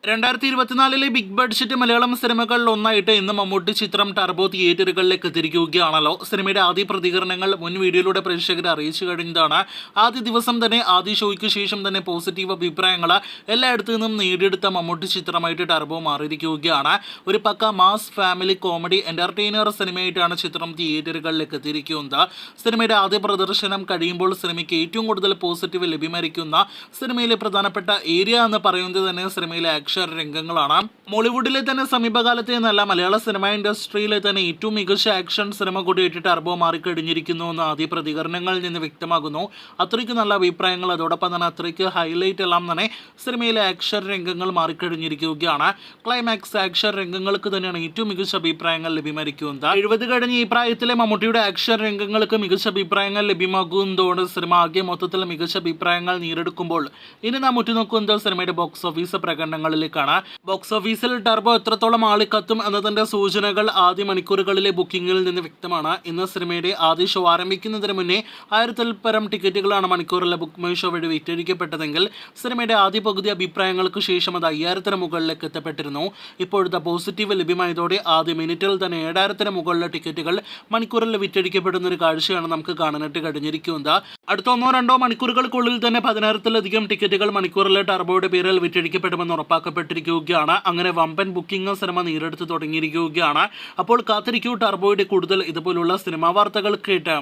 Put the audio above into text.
2024 big budget Malayalam സിനിമകളിൽ ഒന്നായിട്ട് ഇന്ന് മമ്മൂട്ടി ചിത്രം ടർബോ തിയേറ്ററുകളിലേക്ക് എത്തിയിരിക്കുകയാണല്ലോ. സിനിമയുടെ ആദ്യ പ്രതികരണങ്ങൾ മുൻ വീഡിയോയിലൂടെ പ്രേക്ഷകരെ അറിയിച്ചു കഴിഞ്ഞതാണ്. ആദ്യ ദിവസം തന്നെ ആദ്യ ഷോയ്ക്ക് ശേഷം തന്നെ പോസിറ്റീവ് അഭിപ്രായങ്ങൾ എല്ലായിടത്തു നിന്നും നേടിയെടുത്ത മമ്മൂട്ടി ചിത്രമായിട്ട് ടർബോ മാറിയിരിക്കുകയാണ്. ഒരു പക്ക മാസ് ഫാമിലി കോമഡി എന്റർടൈനർ സിനിമയായിട്ടാണ് ചിത്രം തിയേറ്ററുകളിലേക്ക് എത്തിയിരിക്കുന്നത്. സിനിമയുടെ ആദ്യ പ്രദർശനം കഴിയുമ്പോൾ സിനിമയ്ക്ക് ഏറ്റവും കൂടുതൽ പോസിറ്റീവ് ലഭ്യമായിരിക്കുന്ന സിനിമയിലെ പ്രധാനപ്പെട്ട ഏരിയ എന്ന് പറയുന്നത് തന്നെ സിനിമയിലെ ആക്ഷൻ രംഗങ്ങളാണ്. മോളിവുഡിലെ തന്നെ സമീപകാലത്തെ നല്ല മലയാള സിനിമ ഇൻഡസ്ട്രിയിലെ തന്നെ ഏറ്റവും മികച്ച ആക്ഷൻ സിനിമ കൂടിയിട്ട് ടർബോ മാറിക്കഴിഞ്ഞിരിക്കുന്നു എന്ന് ആദ്യ പ്രതികരണങ്ങളിൽ നിന്ന് വ്യക്തമാകുന്നു. അത്രയ്ക്ക് നല്ല അഭിപ്രായങ്ങൾ, അതോടൊപ്പം തന്നെ അത്രയ്ക്ക് ഹൈലൈറ്റ് എല്ലാം തന്നെ സിനിമയിലെ ആക്ഷൻ രംഗങ്ങൾ മാറിക്കഴിഞ്ഞിരിക്കുകയാണ്. ക്ലൈമാക്സ് ആക്ഷൻ രംഗങ്ങൾക്ക് തന്നെയാണ് ഏറ്റവും മികച്ച അഭിപ്രായങ്ങൾ ലഭ്യമായിരിക്കുന്നത്. 70 കഴിഞ്ഞ ഈ പ്രായത്തിലെ മമ്മൂട്ടിയുടെ ആക്ഷൻ രംഗങ്ങൾക്ക് മികച്ച അഭിപ്രായങ്ങൾ ലഭ്യമാകുന്നതോടെ സിനിമ ആകെ മൊത്തത്തിൽ മികച്ച അഭിപ്രായങ്ങൾ നേടിയെടുക്കുമ്പോൾ ഇനി നാം ഉറ്റുനോക്കുന്നത് സിനിമയുടെ ബോക്സ് ഓഫീസ് പ്രകടനങ്ങളിലേക്കാണ്. ബോക്സ് ഓഫീസിൽ ടർബോ എത്രത്തോളം ആളിക്കത്തും എന്നതിന്റെ സൂചനകൾ ആദ്യ മണിക്കൂറുകളിലെ ബുക്കിംഗിൽ നിന്ന് വ്യക്തമാണ്. ഇന്ന് സിനിമയുടെ ആദ്യ ഷോ ആരംഭിക്കുന്നതിന് മുന്നേ 1000-ൽ പരം ടിക്കറ്റുകളാണ് മണിക്കൂറിലെ ബുക്ക് മൈ ഷോ വഴി വിറ്റഴിക്കപ്പെട്ടതെങ്കിൽ സിനിമയുടെ ആദ്യ പകുതി അഭിപ്രായങ്ങൾക്ക് ശേഷം അത് 5000-ന് മുകളിലേക്ക് എത്തപ്പെട്ടിരുന്നു. ഇപ്പോഴത്തെ പോസിറ്റീവ് ലഭ്യമായതോടെ ആദ്യ മിനിറ്റിൽ തന്നെ 7000-ന് മുകളിലെ ടിക്കറ്റുകൾ മണിക്കൂറിൽ വിറ്റഴിക്കപ്പെടുന്ന ഒരു കാഴ്ചയാണ് നമുക്ക് കാണാനായിട്ട് കഴിഞ്ഞിരിക്കുന്നത്. അടുത്ത 1-2 മണിക്കൂറുകൾക്കുള്ളിൽ തന്നെ 10000-ലധികം ടിക്കറ്റുകൾ മണിക്കൂറിലെ ടർബോയുടെ പേരിൽ വിറ്റഴിക്കപ്പെടുമെന്ന് ഉറപ്പാക്കപ്പെട്ടിരിക്കുകയാണ്. അങ്ങനെ വമ്പൻ ബുക്കിംഗ് സിനിമ നേരിടുത്ത് തുടങ്ങിയിരിക്കുകയാണ്. അപ്പോൾ കാത്തിരിക്കൂ ടർബോയുടെ കൂടുതൽ ഇതുപോലുള്ള സിനിമാ വാർത്തകൾ കേട്ട്.